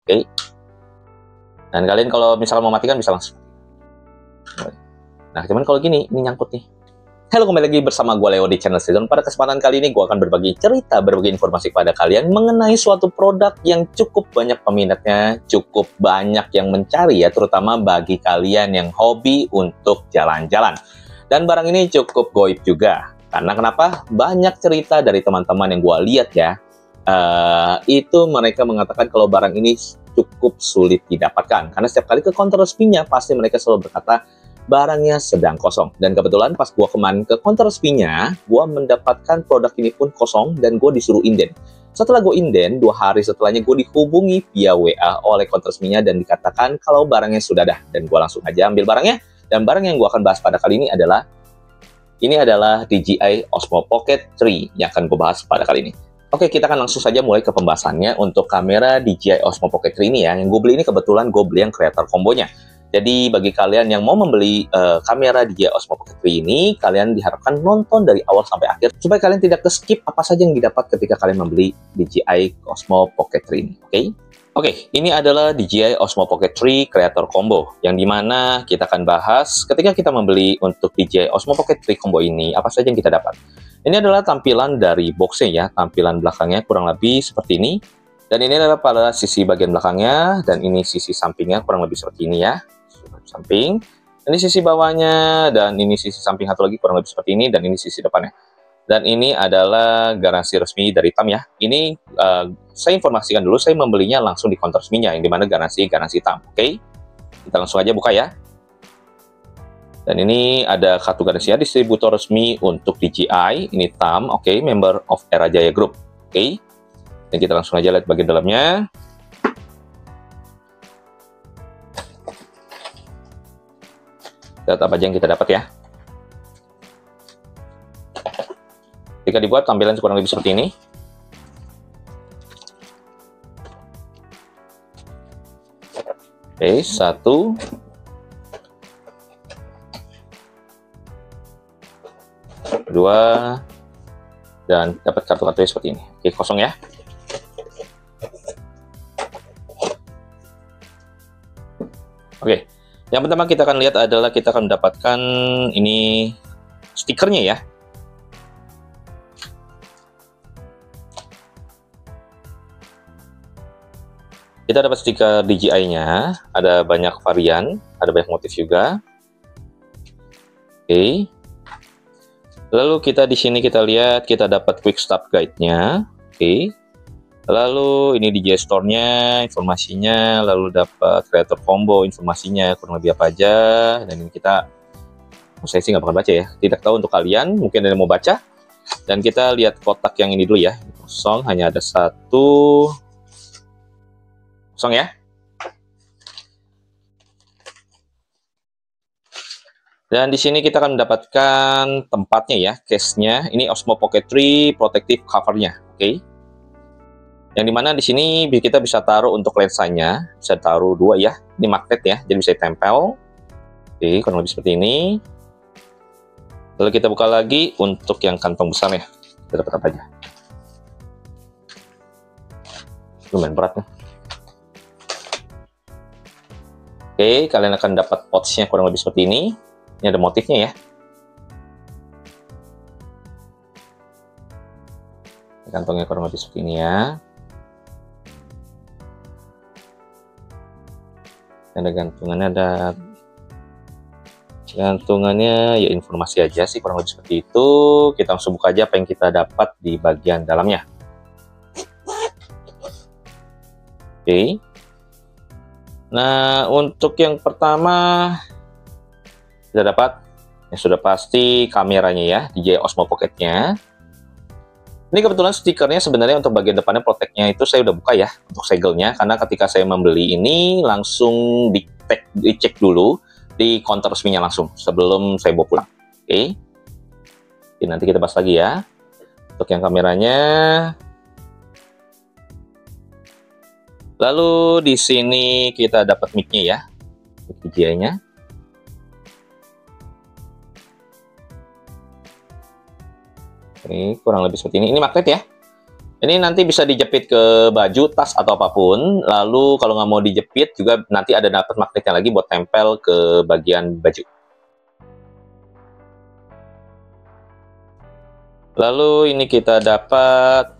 Oke. Dan kalian kalau misalnya mau matikan bisa langsung. Nah, cuman kalau gini, ini nyangkut nih. Halo, kembali lagi bersama gue Leo di channel Season. Pada kesempatan kali ini gue akan berbagi cerita, berbagi informasi kepada kalian mengenai suatu produk yang cukup banyak peminatnya, cukup banyak yang mencari ya, terutama bagi kalian yang hobi untuk jalan-jalan. Dan barang ini cukup goib juga. Karena kenapa? Banyak cerita dari teman-teman yang gue lihat ya, itu mereka mengatakan kalau barang ini cukup sulit didapatkan. Karena setiap kali ke counter resminya, pasti mereka selalu berkata, barangnya sedang kosong. Dan kebetulan pas gue kemarin ke counter resminya, gue mendapatkan produk ini pun kosong dan gue disuruh inden. Setelah gue inden, 2 hari setelahnya gue dihubungi via WA oleh counter resminya dan dikatakan kalau barangnya sudah ada. Dan gue langsung aja ambil barangnya. Dan barang yang gue akan bahas pada kali ini adalah DJI Osmo Pocket 3 yang akan gue bahas pada kali ini. Oke, kita akan langsung saja mulai ke pembahasannya untuk kamera DJI Osmo Pocket 3 ini ya. Yang gue beli ini kebetulan gue beli yang creator combonya. Jadi bagi kalian yang mau membeli kamera DJI Osmo Pocket 3 ini, kalian diharapkan nonton dari awal sampai akhir supaya kalian tidak ke-skip apa saja yang didapat ketika kalian membeli DJI Osmo Pocket 3 ini. Oke, ini adalah DJI Osmo Pocket 3 Creator Combo yang dimana kita akan bahas ketika kita membeli untuk DJI Osmo Pocket 3 Combo ini, apa saja yang kita dapat. Ini adalah tampilan dari boxnya ya, tampilan belakangnya kurang lebih seperti ini. Dan ini adalah pada sisi bagian belakangnya, dan ini sisi sampingnya kurang lebih seperti ini ya. Samping, ini sisi bawahnya, dan ini sisi samping satu lagi kurang lebih seperti ini, dan ini sisi depannya. Dan ini adalah garansi resmi dari TAM ya. Ini saya informasikan dulu, saya membelinya langsung di counter resminya, yang dimana garansi TAM. Oke, kita langsung aja buka ya. Dan ini ada kartu garansi ya, distributor resmi untuk DJI, ini TAM, oke, member of Era Jaya Group. Oke, dan kita langsung aja lihat bagian dalamnya. Lihat apa aja yang kita dapat ya. Ketika dibuat tampilan kurang lebih seperti ini. Oke, 1, 2, dan dapat kartu-kartunya seperti ini. Oke, kosong ya. Oke. Yang pertama kita akan lihat adalah kita akan mendapatkan ini stikernya ya. Kita dapat stiker DJI-nya, ada banyak varian, ada banyak motif juga. Oke. Lalu kita di sini kita lihat kita dapat quick start guide-nya. Oke. Lalu ini DJI Store-nya, informasinya, lalu dapat creator combo, informasinya, kurang lebih apa aja. Dan ini kita, saya sih nggak bakal baca ya, tidak tahu untuk kalian, mungkin ada yang mau baca. Dan kita lihat kotak yang ini dulu ya, kosong, hanya ada 1, kosong ya. Dan di sini kita akan mendapatkan tempatnya ya, case-nya, ini Osmo Pocket 3 protective cover-nya, oke. Yang dimana di sini kita bisa taruh untuk lensanya, bisa taruh 2 ya, ini magnet ya, jadi bisa ditempel. Oke, kurang lebih seperti ini. Lalu kita buka lagi untuk yang kantong besar ya, kita dapat apa aja. Lumayan berat nih. Oke, kalian akan dapat pouch-nya kurang lebih seperti ini. Ini ada motifnya ya. Kantongnya kurang lebih seperti ini ya. Ada gantungannya ya, informasi aja sih kurang lebih seperti itu. Kita langsung buka aja apa yang kita dapat di bagian dalamnya. Oke. Nah, untuk yang pertama kita dapat yang sudah pasti kameranya ya, DJI Osmo Pocket-nya. Ini kebetulan stikernya sebenarnya untuk bagian depannya protect-nya itu saya udah buka ya untuk segelnya, karena ketika saya membeli ini langsung dicek dulu di counter resminya langsung sebelum saya bawa pulang. Oke. Jadi nanti kita bahas lagi ya. Untuk yang kameranya. Lalu di sini kita dapat mic-nya ya. DJI-nya. Ini kurang lebih seperti ini. Ini magnet ya. Ini nanti bisa dijepit ke baju, tas, atau apapun. Lalu kalau nggak mau dijepit juga nanti ada dapat magnetnya lagi buat tempel ke bagian baju. Lalu ini kita dapat,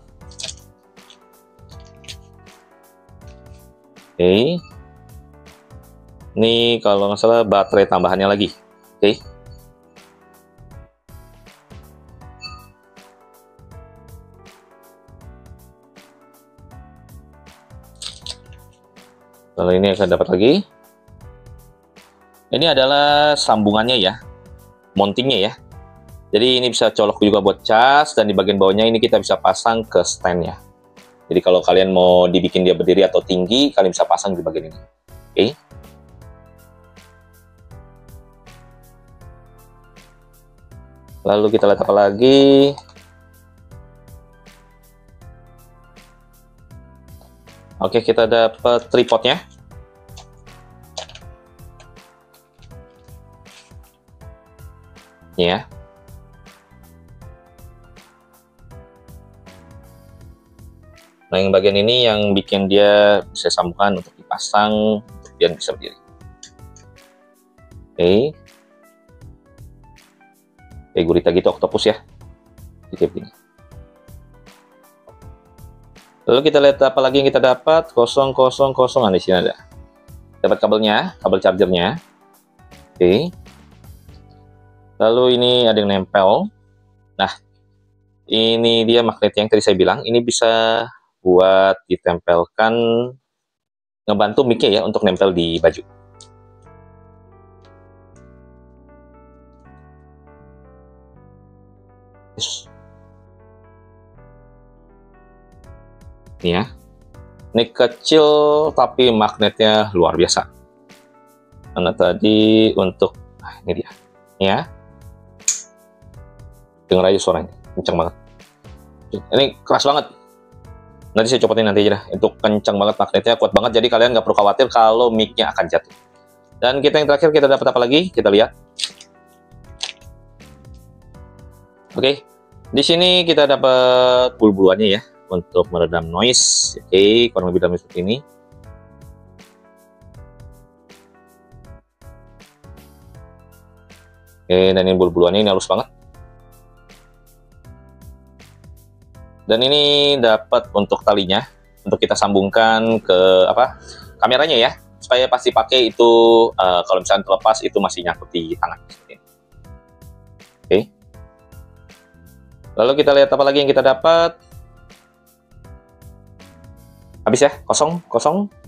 oke, ini kalau nggak salah baterai tambahannya lagi, oke. Kalau ini akan dapat lagi. Ini adalah sambungannya ya, mountingnya ya. Jadi ini bisa colok juga buat cas, dan di bagian bawahnya ini kita bisa pasang ke stand-nya. Jadi kalau kalian mau dibikin dia berdiri atau tinggi, kalian bisa pasang di bagian ini. Oke. Lalu kita lihat apa lagi? Oke, kita dapat tripodnya. Ini ya. Nah, yang bagian ini yang bikin dia bisa sambungan untuk dipasang, untuk dia bisa berdiri. Oke. Kayak gurita gitu, octopus ya. Kayak gini. Lalu kita lihat apa lagi yang kita dapat. 000. Nah, di sini ada. Dapat kabelnya, kabel chargernya. Oke. Lalu ini ada yang nempel. Nah, ini dia magnet yang tadi saya bilang. Ini bisa buat ditempelkan, ngebantu mic-nya ya untuk nempel di baju. Ini ya. Ini kecil tapi magnetnya luar biasa. Karena tadi untuk, nah ini dia. Ini ya. Dengar aja suaranya, kencang banget. Ini keras banget. Nanti saya copotin nanti aja dah. Itu kencang banget magnetnya, kuat banget. Jadi kalian nggak perlu khawatir kalau mic-nya akan jatuh. Dan kita yang terakhir, kita dapat apa lagi? Kita lihat. Oke, di sini kita dapat bulu-buluannya ya, untuk meredam noise. Oke, kurang lebih dalam seperti ini. Oke, dan ini bulu-buluannya ini halus banget. Dan ini dapat untuk talinya, untuk kita sambungkan ke kameranya ya, supaya pasti pakai itu kalau misalnya terlepas itu masih nyangkut di tangan. Oke. Lalu kita lihat apa lagi yang kita dapat. Habis ya, kosong.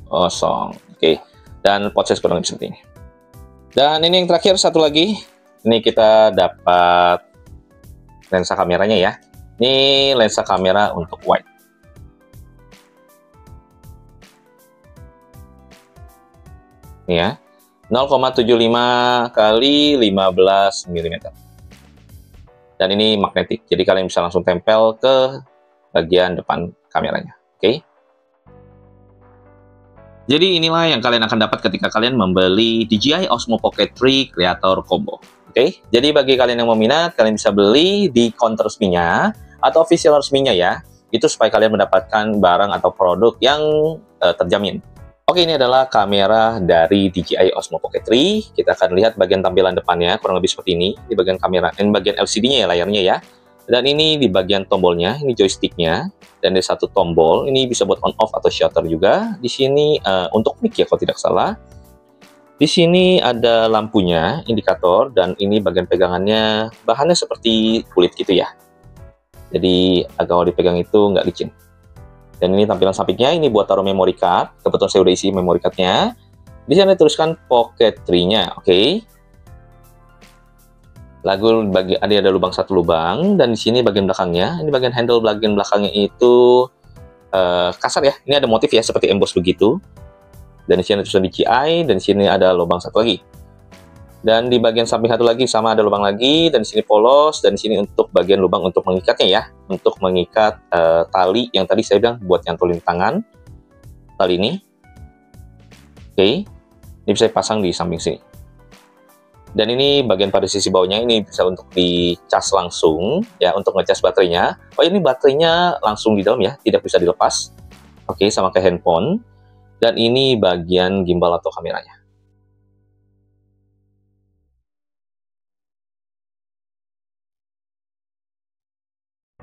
Oke. Dan pot size kurang lebih seperti ini. Dan ini yang terakhir satu lagi. Ini kita dapat lensa kameranya ya. Ini lensa kamera untuk wide. Ini ya. 0,75 kali 15 mm. Dan ini magnetik. Jadi kalian bisa langsung tempel ke bagian depan kameranya. Oke. Jadi inilah yang kalian akan dapat ketika kalian membeli DJI Osmo Pocket 3 Creator Combo. Oke. Jadi bagi kalian yang mau minat, kalian bisa beli di counter resminya atau official resminya ya, itu supaya kalian mendapatkan barang atau produk yang terjamin. Oke, ini adalah kamera dari DJI Osmo Pocket 3. Kita akan lihat bagian tampilan depannya, kurang lebih seperti ini. Di bagian kamera, ini bagian LCD-nya ya, layarnya ya. Dan ini di bagian tombolnya, ini joysticknya. Dan ada satu tombol, ini bisa buat on off atau shutter juga. Di sini untuk mic ya, kalau tidak salah. Di sini ada lampunya, indikator, dan ini bagian pegangannya, bahannya seperti kulit gitu ya. Jadi agak kalau dipegang itu nggak licin. Dan ini tampilan sampingnya, ini buat taruh memory card. Kebetulan saya udah isi memory cardnya. Di sini dituliskan Pocket 3-nya, oke. Lalu ada lubang satu lubang, dan di sini bagian belakangnya, ini bagian handle bagian belakangnya itu kasar ya. Ini ada motif ya seperti emboss begitu. Dan di sini ada tulisan DJI, dan di sini ada lubang satu lagi. Dan di bagian samping satu lagi sama ada lubang lagi, dan di sini polos, dan di sini untuk bagian lubang untuk mengikatnya ya, untuk mengikat tali yang tadi saya bilang buat nyantolin tangan, tali ini. Oke, ini bisa dipasang di samping sini. Dan ini bagian pada sisi bawahnya ini bisa untuk dicas langsung ya, untuk ngecas baterainya. Oh, ini baterainya langsung di dalam ya, tidak bisa dilepas. Oke, sama kayak handphone. Dan ini bagian gimbal atau kameranya.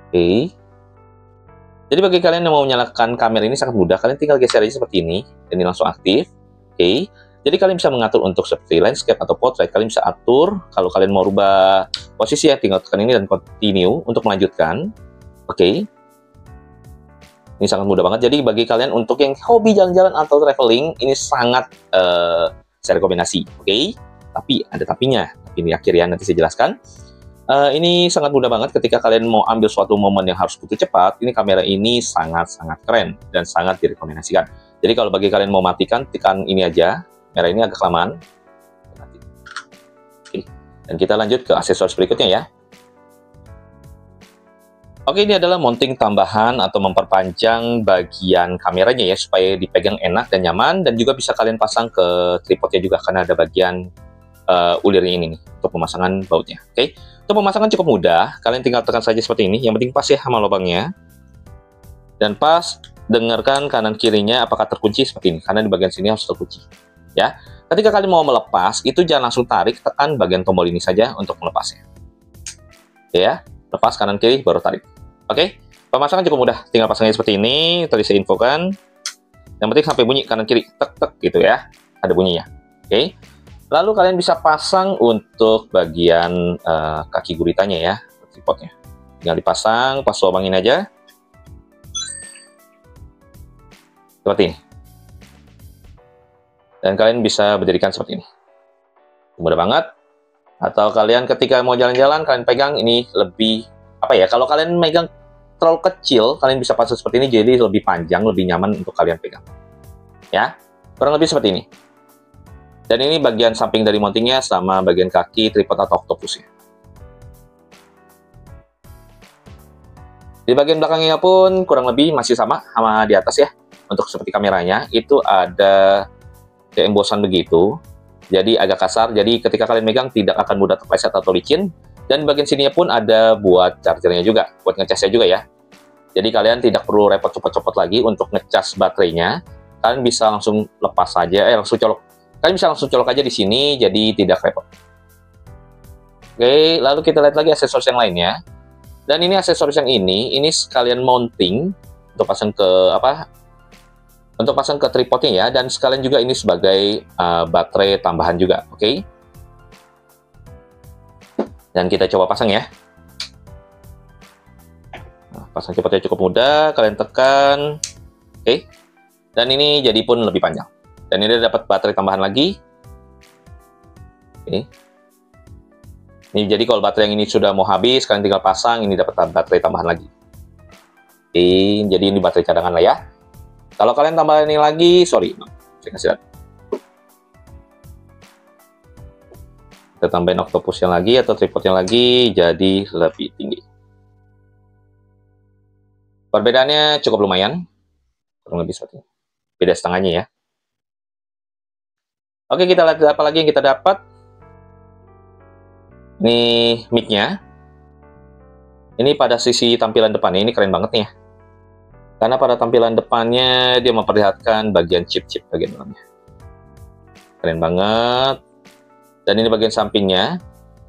Oke. Jadi bagi kalian yang mau menyalakan kamera ini sangat mudah, kalian tinggal geser aja seperti ini, dan ini langsung aktif. Oke. Jadi kalian bisa mengatur untuk seperti landscape atau portrait, kalian bisa atur. Kalau kalian mau rubah posisi ya, tinggal tekan ini dan continue untuk melanjutkan. Oke. Ini sangat mudah banget. Jadi bagi kalian untuk yang hobi jalan-jalan atau traveling, ini sangat saya rekomendasi. Oke. Tapi ada tapinya. Tapi ini akhir ya, nanti saya jelaskan. Ini sangat mudah banget ketika kalian mau ambil suatu momen yang harus butuh cepat. Ini kamera ini sangat-sangat keren dan sangat direkomendasikan. Jadi kalau bagi kalian mau matikan, tekan ini aja. Kamera ini agak kelamaan. Oke. Dan kita lanjut ke aksesoris berikutnya ya. Oke, ini adalah mounting tambahan atau memperpanjang bagian kameranya ya, supaya dipegang enak dan nyaman, dan juga bisa kalian pasang ke tripodnya juga, karena ada bagian ulirnya ini nih, untuk pemasangan bautnya. Oke, untuk pemasangan cukup mudah, kalian tinggal tekan saja seperti ini, yang penting pas ya sama lubangnya. Dan pas, dengarkan kanan kirinya apakah terkunci seperti ini, karena di bagian sini harus terkunci. Ya, ketika kalian mau melepas, itu jangan langsung tarik, tekan bagian tombol ini saja untuk melepasnya. Oke ya, lepas kanan kiri baru tarik. Oke, pemasangan cukup mudah, tinggal pasangnya seperti ini, tadi saya infokan. Yang penting sampai bunyi kanan kiri, tek tek gitu ya, ada bunyinya. Oke. Lalu kalian bisa pasang untuk bagian kaki guritanya ya, tripodnya. Tinggal dipasang, pas lubangin aja. Seperti ini. Dan kalian bisa berdirikan seperti ini. Mudah banget. Atau kalian ketika mau jalan-jalan, kalian pegang ini lebih, apa ya, kalau kalian megang terlalu kecil, kalian bisa pasang seperti ini, jadi lebih panjang, lebih nyaman untuk kalian pegang. Ya, kurang lebih seperti ini. Dan ini bagian samping dari mountingnya sama bagian kaki tripod atau octopusnya. Di bagian belakangnya pun kurang lebih masih sama di atas ya. Untuk seperti kameranya, itu ada kayak embosan begitu. Jadi agak kasar, jadi ketika kalian megang tidak akan mudah terpleset atau licin. Dan bagian sininya pun ada buat chargernya juga, buat ngecasnya juga ya. Jadi kalian tidak perlu repot copot-copot lagi untuk ngecas baterainya. Kalian bisa langsung lepas saja, langsung colok. Kalian bisa langsung colok aja di sini, jadi tidak repot. Oke, lalu kita lihat lagi aksesoris yang lainnya. Dan ini aksesoris yang ini sekalian mounting untuk pasang ke Untuk pasang ke tripodnya ya, dan sekalian juga ini sebagai baterai tambahan juga, oke? Dan kita coba pasang ya. Nah, pasang tripodnya cukup mudah, kalian tekan, oke? Dan ini jadi pun lebih panjang. Dan ini dapat baterai tambahan lagi. Oke. Ini jadi kalau baterai yang ini sudah mau habis, kalian tinggal pasang, ini dapat baterai tambahan lagi. Oke, jadi ini baterai cadangan lah ya. Kalau kalian tambah ini lagi, sorry, saya kasih lihat. Kita tambahin octopusnya lagi atau tripodnya lagi, jadi lebih tinggi. Perbedaannya cukup lumayan, kurang lebih seperti ini. Beda setengahnya ya. Oke, kita lihat apa lagi yang kita dapat. Ini mic-nya. Ini pada sisi tampilan depannya, ini keren banget nih ya. Karena pada tampilan depannya, dia memperlihatkan bagian chip-chip bagian dalamnya. Keren banget. Dan ini bagian sampingnya.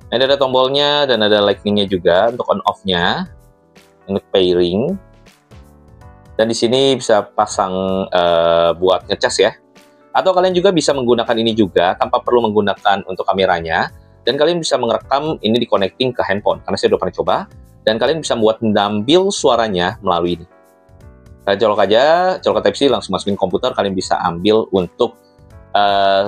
Ini ada tombolnya, dan ada lightning-nya juga untuk on-off-nya. Untuk pairing. Dan di sini bisa pasang buat ngecas ya. Atau kalian juga bisa menggunakan ini juga tanpa perlu menggunakan untuk kameranya. Dan kalian bisa merekam ini di connecting ke handphone. Karena saya udah pernah coba. Dan kalian bisa buat mengambil suaranya melalui ini. Kalian colok aja, colok ke Type-C, langsung masukin komputer. Kalian bisa ambil untuk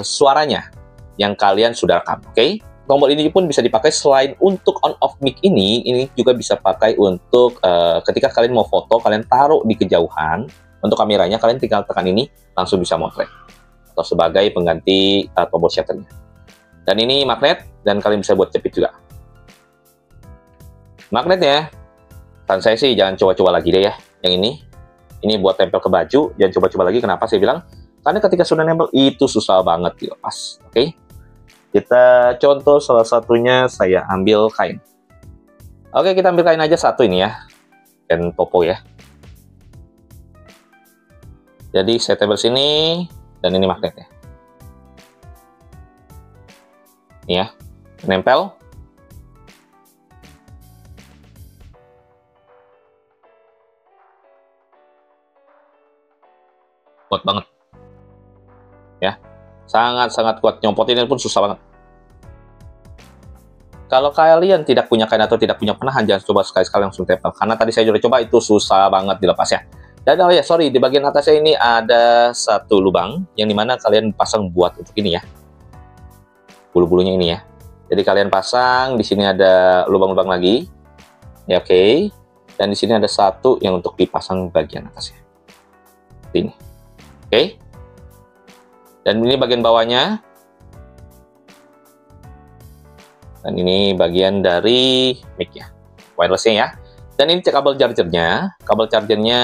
suaranya yang kalian sudah rekam. Oke? Tombol ini pun bisa dipakai selain untuk on-off mic ini juga bisa pakai untuk ketika kalian mau foto, kalian taruh di kejauhan. Untuk kameranya, kalian tinggal tekan ini, langsung bisa motret. Atau sebagai pengganti tombol shutternya. Dan ini magnet, dan kalian bisa buat jepit juga. Magnetnya, saran saya sih jangan coba-coba lagi deh ya, yang ini. Ini buat tempel ke baju, jangan coba-coba lagi. Kenapa saya bilang? Karena ketika sudah nempel, itu susah banget dilepas. Oke? Kita contoh salah satunya, saya ambil kain. Oke, kita ambil kain aja satu ini ya. Kain topo ya. Jadi saya tempel sini, dan ini magnetnya. Ini ya, nempel. Kuat banget. Ya, sangat-sangat kuat. Nyompotinnya pun susah banget. Kalau kalian tidak punya kain atau tidak punya penahan, jangan coba sekali-sekali langsung tempel. Karena tadi saya sudah coba, itu susah banget dilepas ya. Dan oh ya, sorry, di bagian atasnya ini ada satu lubang, yang dimana kalian pasang buat untuk ini ya. Bulu-bulunya ini ya. Jadi kalian pasang, di sini ada lubang-lubang lagi. Ya, oke. Dan di sini ada satu yang untuk dipasang bagian atasnya. Ini. Oke. Dan ini bagian bawahnya. Dan ini bagian dari mic ya, wireless-nya ya. Dan ini kabel chargernya. Kabel chargernya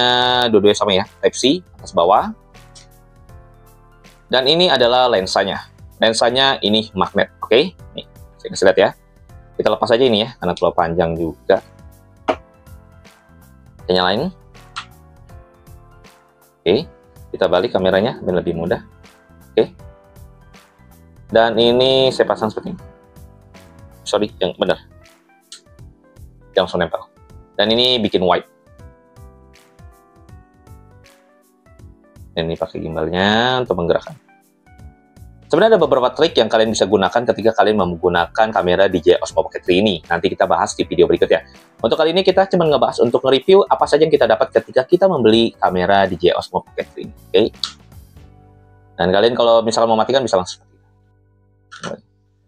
dua-duanya sama ya, Type-C atas bawah. Dan ini adalah lensanya. Lensanya ini magnet, oke? Nih, saya kasih lihat ya. Kita lepas aja ini ya, karena terlalu panjang juga. Kita nyalain. Oke, kita balik kameranya biar lebih mudah. Oke. Dan ini saya pasang seperti ini. Sorry, yang benar. Yang langsung nempel. Dan ini bikin white. Dan ini pakai gimbalnya untuk menggerakkan. Sebenarnya ada beberapa trik yang kalian bisa gunakan ketika kalian menggunakan kamera DJI Osmo Pocket 3 ini. Nanti kita bahas di video berikutnya. Untuk kali ini kita cuma ngebahas untuk nge-review apa saja yang kita dapat ketika kita membeli kamera DJI Osmo Pocket 3 ini. Oke. Dan kalian kalau misalkan mau matikan bisa langsung.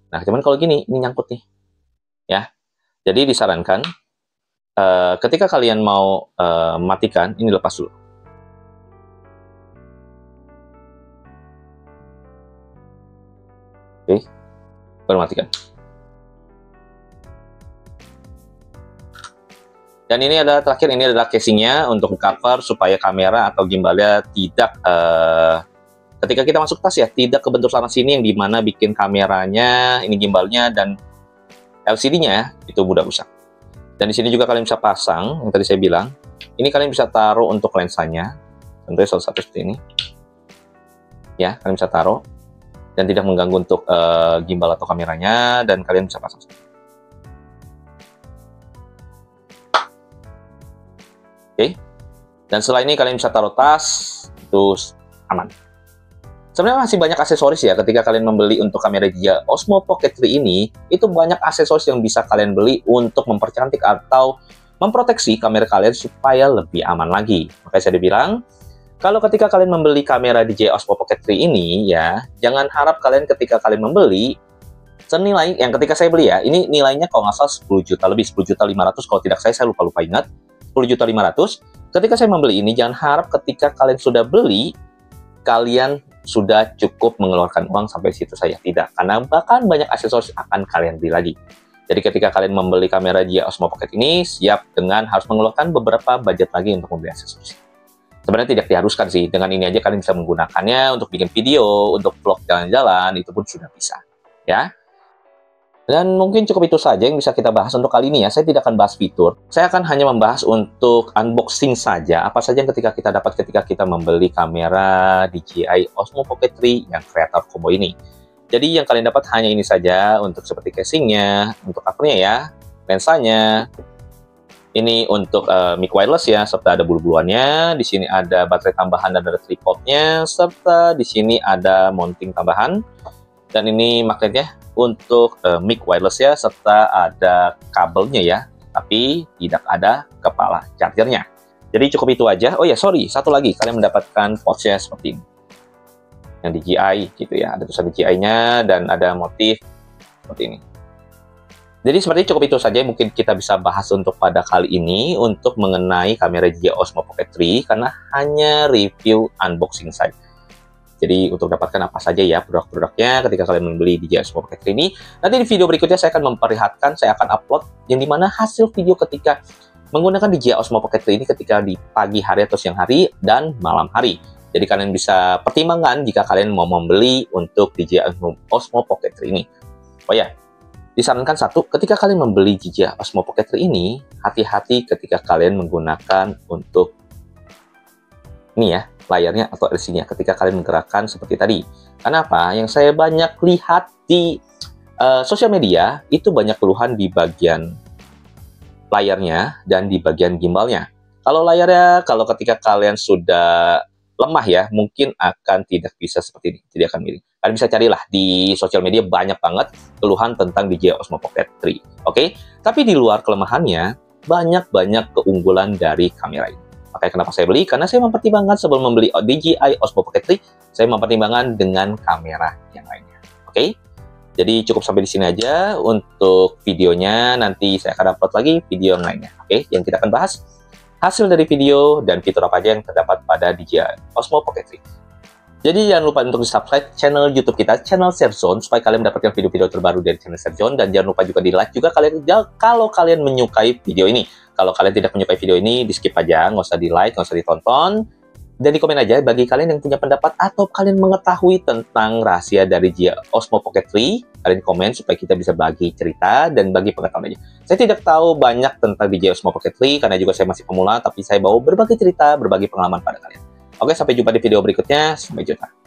Nah, cuman kalau gini, ini nyangkut nih. Ya. Jadi disarankan ketika kalian mau matikan, ini lepas dulu. Oke. Baru matikan. Dan ini adalah terakhir, ini adalah casingnya untuk cover supaya kamera atau gimbalnya tidak ketika kita masuk tas ya, tidak kebentur sana sini yang dimana bikin kameranya, ini gimbalnya dan LCD-nya itu mudah rusak. Dan di sini juga kalian bisa pasang, yang tadi saya bilang, ini kalian bisa taruh untuk lensanya, tentunya salah satu seperti ini. Ya, kalian bisa taruh dan tidak mengganggu untuk gimbal atau kameranya, dan kalian bisa pasang. Oke. Dan setelah ini kalian bisa taruh tas, itu aman. Sebenarnya masih banyak aksesoris ya ketika kalian membeli untuk kamera DJI Osmo Pocket 3 ini, itu banyak aksesoris yang bisa kalian beli untuk mempercantik atau memproteksi kamera kalian supaya lebih aman lagi. Makanya saya bilang, kalau ketika kalian membeli kamera DJI Osmo Pocket 3 ini ya, jangan harap kalian ketika kalian membeli senilai yang ketika saya beli ya, ini nilainya kalau nggak salah 10 juta lebih, 10.500.000 kalau tidak saya lupa ingat, 10.500.000. Ketika saya membeli ini, jangan harap ketika kalian sudah beli, kalian sudah cukup mengeluarkan uang sampai situ saja. Tidak, karena bahkan banyak aksesoris akan kalian beli lagi. Jadi ketika kalian membeli kamera DJI Osmo Pocket ini, siap dengan harus mengeluarkan beberapa budget lagi untuk membeli aksesoris. Sebenarnya tidak diharuskan sih, dengan ini aja kalian bisa menggunakannya untuk bikin video, untuk vlog jalan-jalan, itu pun sudah bisa. Ya. Dan mungkin cukup itu saja yang bisa kita bahas untuk kali ini ya. Saya tidak akan bahas fitur. Saya akan hanya membahas untuk unboxing saja. Apa saja yang ketika kita dapat ketika kita membeli kamera DJI Osmo Pocket 3 yang Creator Combo ini. Jadi yang kalian dapat hanya ini saja untuk seperti casingnya, untuk covernya ya, lensanya. Ini untuk mic wireless ya, serta ada bulu-buluannya. Di sini ada baterai tambahan dan ada tripodnya, serta di sini ada mounting tambahan. Dan ini magnetnya untuk mic wireless ya, serta ada kabelnya ya, tapi tidak ada kepala chargernya. Jadi cukup itu aja. Oh ya, sorry, satu lagi, kalian mendapatkan pouch-nya seperti ini. Yang DJI gitu ya, ada tulisan DJI-nya dan ada motif seperti ini. Jadi seperti cukup itu saja yang mungkin kita bisa bahas untuk pada kali ini untuk mengenai kamera DJI Osmo Pocket 3 karena hanya review unboxing saja. Jadi untuk dapatkan apa saja ya produk-produknya ketika kalian membeli DJI Osmo Pocket 3 ini, nanti di video berikutnya saya akan memperlihatkan, saya akan upload yang dimana hasil video ketika menggunakan DJI Osmo Pocket 3 ini ketika di pagi hari atau siang hari dan malam hari. Jadi kalian bisa pertimbangkan jika kalian mau membeli untuk DJI Osmo Pocket 3 ini. Oh ya, disarankan satu, ketika kalian membeli DJI Osmo Pocket 3 ini, hati-hati ketika kalian menggunakan untuk ini ya, layarnya atau LCD-nya ketika kalian menggerakkan seperti tadi. Kenapa? Yang saya banyak lihat di sosial media, itu banyak keluhan di bagian layarnya dan di bagian gimbalnya. Kalau layarnya, kalau ketika kalian sudah lemah ya, mungkin akan tidak bisa seperti ini, tidak akan miring. Kalian bisa carilah di sosial media, banyak banget keluhan tentang DJI Osmo Pocket 3, oke? Tapi di luar kelemahannya, banyak keunggulan dari kamera ini. Makanya kenapa saya beli? Karena saya mempertimbangkan sebelum membeli DJI Osmo Pocket 3, saya mempertimbangkan dengan kamera yang lainnya, oke? Jadi cukup sampai di sini aja untuk videonya. Nanti saya akan upload lagi video yang lainnya, oke? Yang kita akan bahas hasil dari video dan fitur apa aja yang terdapat pada DJI Osmo Pocket 3. Jadi jangan lupa untuk di-subscribe channel YouTube kita, channel Serzone, supaya kalian mendapatkan video-video terbaru dari channel Serzone. Dan jangan lupa juga di-like juga kalau kalian menyukai video ini. Kalau kalian tidak menyukai video ini, di-skip aja, nggak usah di-like, nggak usah ditonton. Dan di komen aja bagi kalian yang punya pendapat atau kalian mengetahui tentang rahasia dari DJI Osmo Pocket 3, kalian komen supaya kita bisa bagi cerita dan bagi pengetahuan aja. Saya tidak tahu banyak tentang DJI Osmo Pocket 3 karena juga saya masih pemula, tapi saya bawa berbagi cerita, berbagi pengalaman pada kalian. Oke, sampai jumpa di video berikutnya. Sampai jumpa.